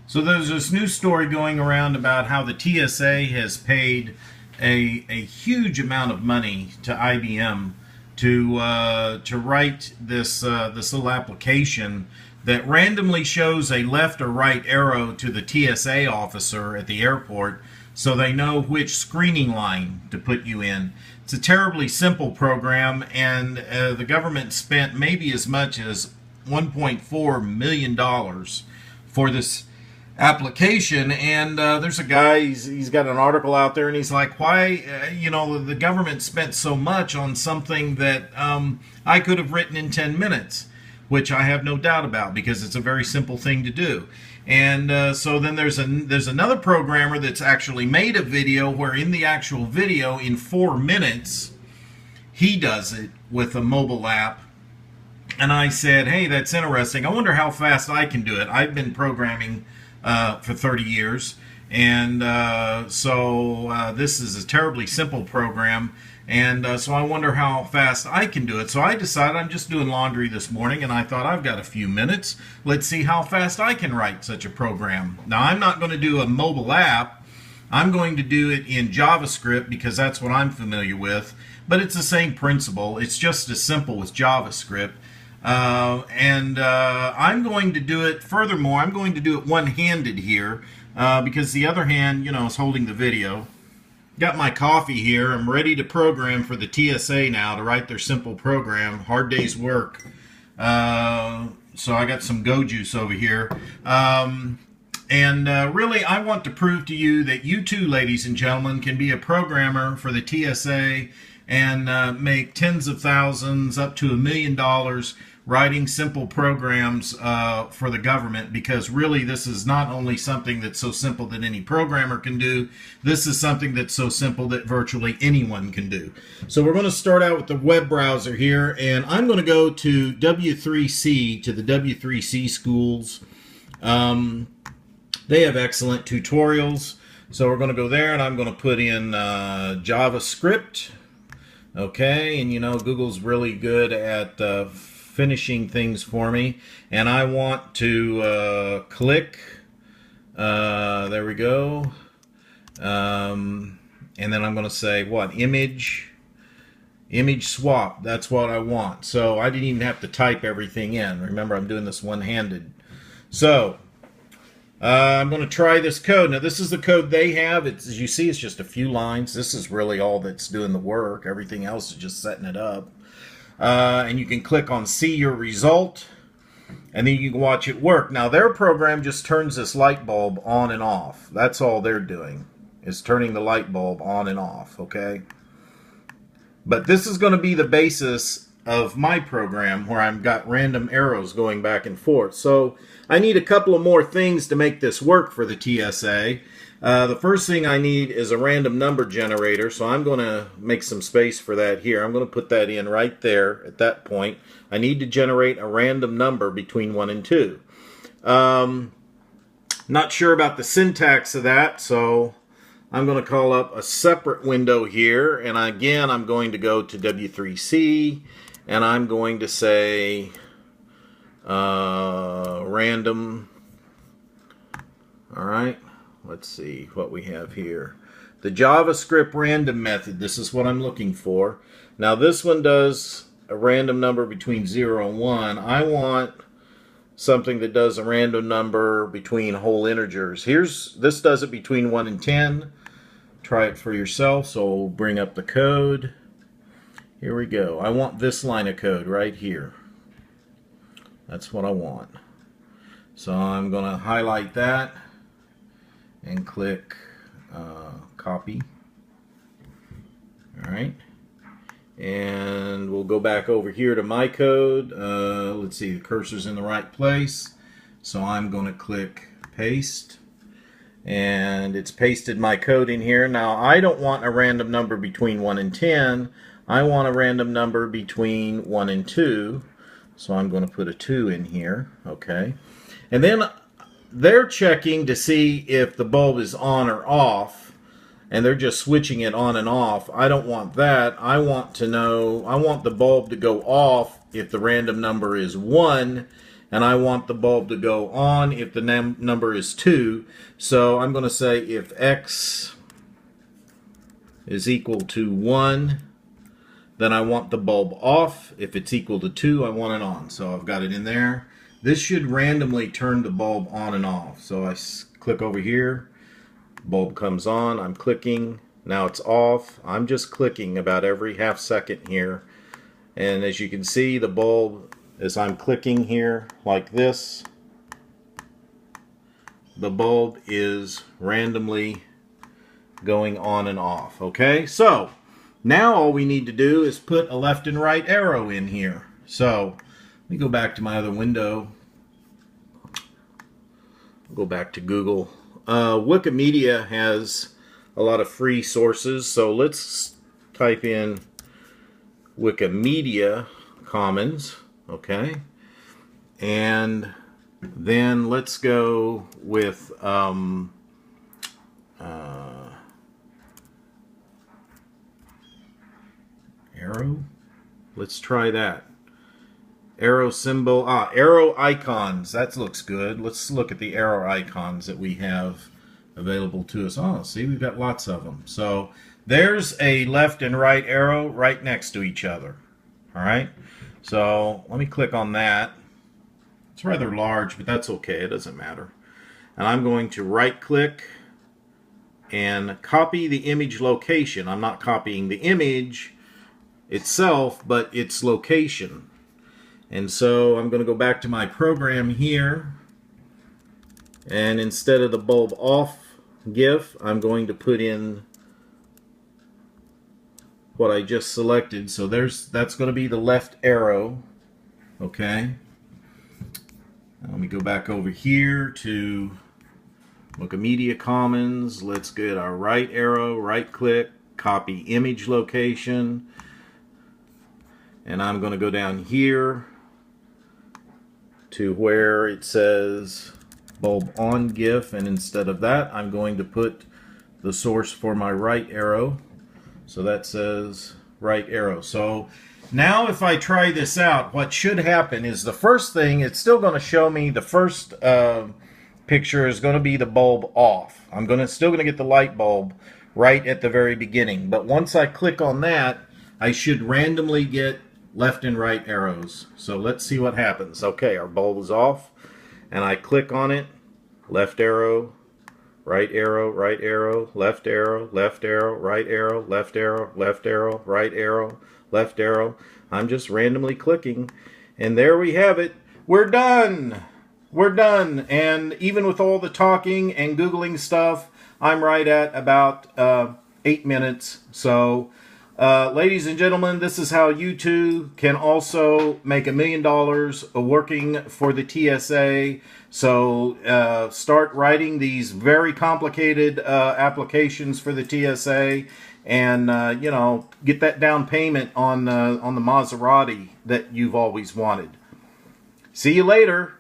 So there's this news story going around about how the TSA has paid a huge amount of money to IBM to write this little application that randomly shows a left or right arrow to the TSA officer at the airport so they know which screening line to put you in. It's a terribly simple program, and the government spent maybe as much as $1.4 million for this application. And there's a guy, he's got an article out there, and he's like, why the government spent so much on something that I could have written in 10 minutes, which I have no doubt about, because it's a very simple thing to do. And so then there's another programmer that's actually made a video where in the actual video, in 4 minutes, he does it with a mobile app. And I said, hey, that's interesting. I wonder how fast I can do it. I've been programming for 30 years. And so this is a terribly simple program. And so I wonder how fast I can do it. So I decided, I'm just doing laundry this morning, and I thought, I've got a few minutes. Let's see how fast I can write such a program. Now, I'm not going to do a mobile app. I'm going to do it in JavaScript because that's what I'm familiar with. But it's the same principle. It's just as simple with JavaScript. I'm going to do it, furthermore, I'm going to do it one-handed here because the other hand, is holding the video. Got my coffee here. I'm ready to program for the TSA now to write their simple program. Hard day's work. So I got some Go Juice over here. Really, I want to prove to you that you too, ladies and gentlemen, can be a programmer for the TSA and make tens of thousands, up to $1 million, writing simple programs for the government, because really this is not only something that's so simple that any programmer can do, this is something that's so simple that virtually anyone can do. So we're going to start out with the web browser here, and I'm going to go to W3C, to the W3C schools. They have excellent tutorials. So we're going to go there, and I'm going to put in JavaScript. Okay, and Google's really good at finishing things for me, and I want to click, there we go, and then I'm going to say what, image swap. That's what I want. So I didn't even have to type everything in. Remember, I'm doing this one-handed. So I'm going to try this code. Now, this is the code they have. As you see, it's just a few lines. This is really all that's doing the work. Everything else is just setting it up. And you can click on see your result, and then you can watch it work. Now, their program just turns this light bulb on and off. That's all they're doing, is turning the light bulb on and off, okay? But this is going to be the basis of my program, where I've got random arrows going back and forth. So I need a couple of more things to make this work for the TSA. The first thing I need is a random number generator, so I'm going to make some space for that here. I'm going to put that in right there at that point. I need to generate a random number between 1 and 2. Not sure about the syntax of that, so I'm going to call up a separate window here, and again I'm going to go to W3C, and I'm going to say random. Alright, let's see what we have here. The JavaScript random method, this is what I'm looking for. Now this one does a random number between 0 and 1. I want something that does a random number between whole integers. This does it between 1 and 10. Try it for yourself, so we'll bring up the code. Here we go. I want this line of code right here. That's what I want. So I'm going to highlight that and click copy. Alright. And we'll go back over here to my code. Let's see, the cursor's in the right place. So I'm going to click paste. And it's pasted my code in here. Now I don't want a random number between 1 and 10. I want a random number between 1 and 2. So I'm going to put a 2 in here. Okay. And then they're checking to see if the bulb is on or off. And they're just switching it on and off. I don't want that. I want to know, I want the bulb to go off if the random number is 1, and I want the bulb to go on if the number is 2. So I'm going to say if X is equal to 1, then I want the bulb off. If it's equal to 2, I want it on. So I've got it in there. This should randomly turn the bulb on and off. So I click over here, bulb comes on, I'm clicking, now it's off. I'm just clicking about every half second here. And as you can see, the bulb, as I'm clicking here like this, the bulb is randomly going on and off. Okay, so now all we need to do is put a left and right arrow in here. So let me go back to my other window. Go back to Google. Wikimedia has a lot of free sources, so let's type in Wikimedia Commons, okay, and then let's go with arrow. Let's try that. Arrow symbol, arrow icons. That looks good. Let's look at the arrow icons that we have available to us. Oh, see, we've got lots of them. So there's a left and right arrow right next to each other. All right. So let me click on that. It's rather large, but that's okay. It doesn't matter. And I'm going to right click and copy the image location. I'm not copying the image itself, but its location. And so I'm going to go back to my program here, and instead of the bulb off GIF, I'm going to put in what I just selected. So that's going to be the left arrow. Okay. Now let me go back over here to Wikimedia Commons. Let's get our right arrow, right click, copy image location, and I'm going to go down here to where it says bulb on GIF, and instead of that I'm going to put the source for my right arrow. So that says right arrow. So now if I try this out, what should happen is the first thing, it's still going to show me the first picture is going to be the bulb off. I'm still going to get the light bulb right at the very beginning, but once I click on that, I should randomly get left and right arrows. So let's see what happens. Okay, our bulb is off, and I click on it, left arrow, right arrow, right arrow, left arrow, left arrow, right arrow, left arrow, left arrow, right arrow, left arrow. I'm just randomly clicking, and there we have it. We're done. We're done. And even with all the talking and Googling stuff, I'm right at about 8 minutes. So ladies and gentlemen, this is how you too can also make $1 million working for the TSA. So start writing these very complicated applications for the TSA, and you know, get that down payment on the Maserati that you've always wanted. See you later.